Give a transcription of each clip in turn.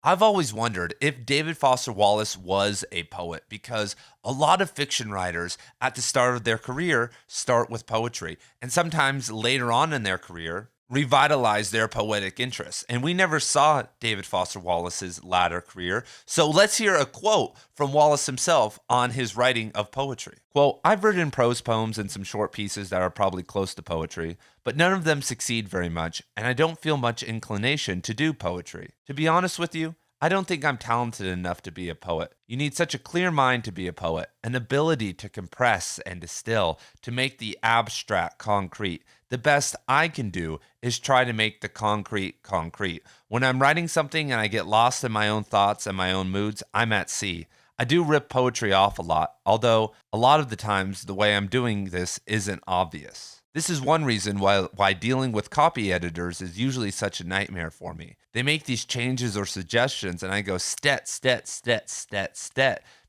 I've always wondered if David Foster Wallace was a poet because a lot of fiction writers at the start of their career start with poetry and sometimes later on in their career revitalize their poetic interests. And we never saw David Foster Wallace's latter career. So let's hear a quote from Wallace himself on his writing of poetry. Quote, I've written prose poems and some short pieces that are probably close to poetry, but none of them succeed very much, and I don't feel much inclination to do poetry. To be honest with you, I don't think I'm talented enough to be a poet. You need such a clear mind to be a poet, an ability to compress and distill, to make the abstract concrete. The best I can do is try to make the concrete concrete. When I'm writing something and I get lost in my own thoughts and my own moods, I'm at sea. I do rip poetry off a lot, although a lot of the times the way I'm doing this isn't obvious. This is one reason why dealing with copy editors is usually such a nightmare for me. They make these changes or suggestions and I go stet,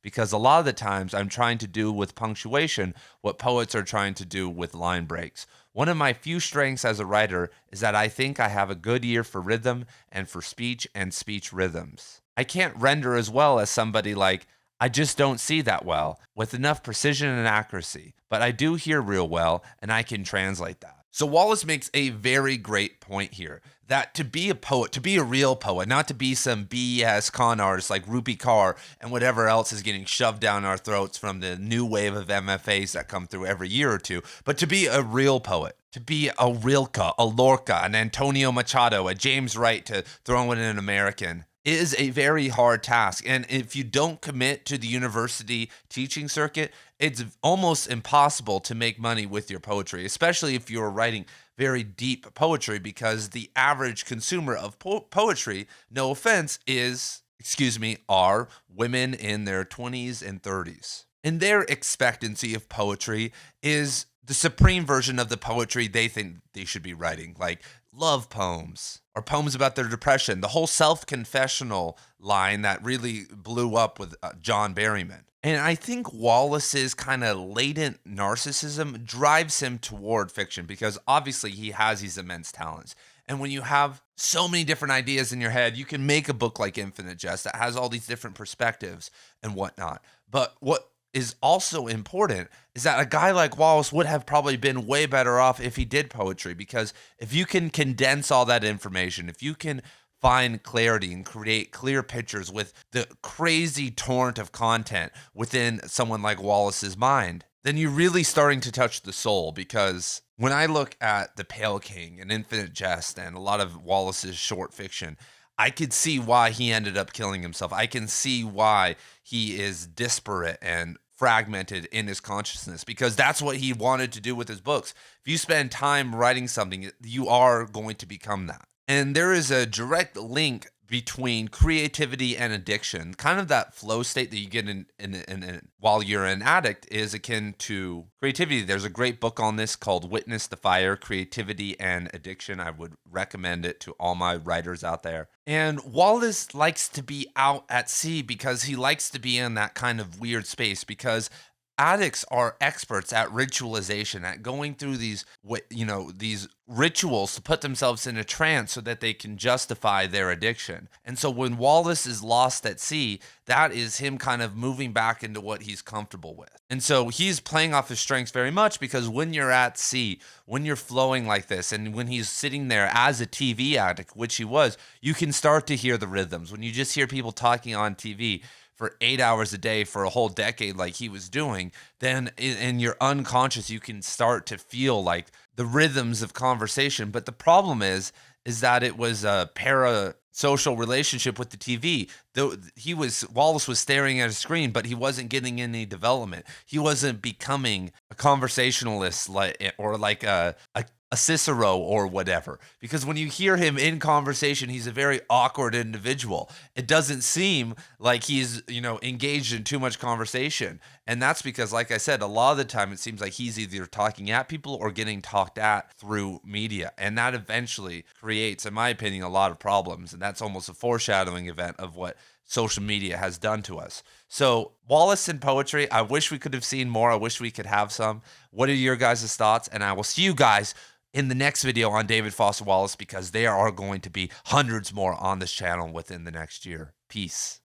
because a lot of the times I'm trying to do with punctuation what poets are trying to do with line breaks. One of my few strengths as a writer is that I think I have a good ear for rhythm and for speech and speech rhythms. I can't render as well as somebody like I just don't see that well with enough precision and accuracy, but I do hear real well and I can translate that. So Wallace makes a very great point here that to be a poet, to be a real poet, not to be some BS con artist like Rupi Kaur and whatever else is getting shoved down our throats from the new wave of MFAs that come through every year or two, but to be a real poet, to be a Rilke, a Lorca, an Antonio Machado, a James Wright, to throw in an American, is a very hard task. And if you don't commit to the university teaching circuit, it's almost impossible to make money with your poetry, especially if you're writing very deep poetry, because the average consumer of poetry, no offense, are women in their 20s and 30s. And their expectancy of poetry is the supreme version of the poetry they think they should be writing, like love poems or poems about their depression, the whole self-confessional line that really blew up with John Berryman. And I think Wallace's kind of latent narcissism drives him toward fiction because obviously he has these immense talents. And when you have so many different ideas in your head, you can make a book like Infinite Jest that has all these different perspectives and whatnot. But what is also important is that a guy like Wallace would have probably been way better off if he did poetry, because if you can condense all that information, if you can find clarity and create clear pictures with the crazy torrent of content within someone like Wallace's mind, then you're really starting to touch the soul. Because when I look at The Pale King and Infinite Jest and a lot of Wallace's short fiction, I could see why he ended up killing himself. I can see why he is disparate and fragmented in his consciousness, because that's what he wanted to do with his books. If you spend time writing something, you are going to become that. And there is a direct link between creativity and addiction. Kind of that flow state that you get in while you're an addict is akin to creativity. There's a great book on this called Witness the Fire, Creativity and Addiction. I would recommend it to all my writers out there. And Wallace likes to be out at sea because he likes to be in that kind of weird space, because addicts are experts at ritualization, at going through these rituals to put themselves in a trance so that they can justify their addiction. And so when Wallace is lost at sea, that is him kind of moving back into what he's comfortable with. And so he's playing off his strengths very much, because when you're at sea, when you're flowing like this, and when he's sitting there as a TV addict, which he was, you can start to hear the rhythms. When you just hear people talking on TV for 8 hours a day for a whole decade like he was doing, then in your unconscious you can start to feel like the rhythms of conversation. But the problem is that it was a parasocial relationship with the TV. Though Wallace was staring at a screen, but he wasn't getting any development. He wasn't becoming a conversationalist like a Cicero or whatever. Because when you hear him in conversation, he's a very awkward individual. It doesn't seem like he's, engaged in too much conversation. And that's because, like I said, a lot of the time it seems like he's either talking at people or getting talked at through media. And that eventually creates, in my opinion, a lot of problems. And that's almost a foreshadowing event of what social media has done to us. So Wallace in poetry, I wish we could have seen more. I wish we could have some. What are your guys' thoughts? And I will see you guys in the next video on David Foster Wallace, because there are going to be hundreds more on this channel within the next year. Peace.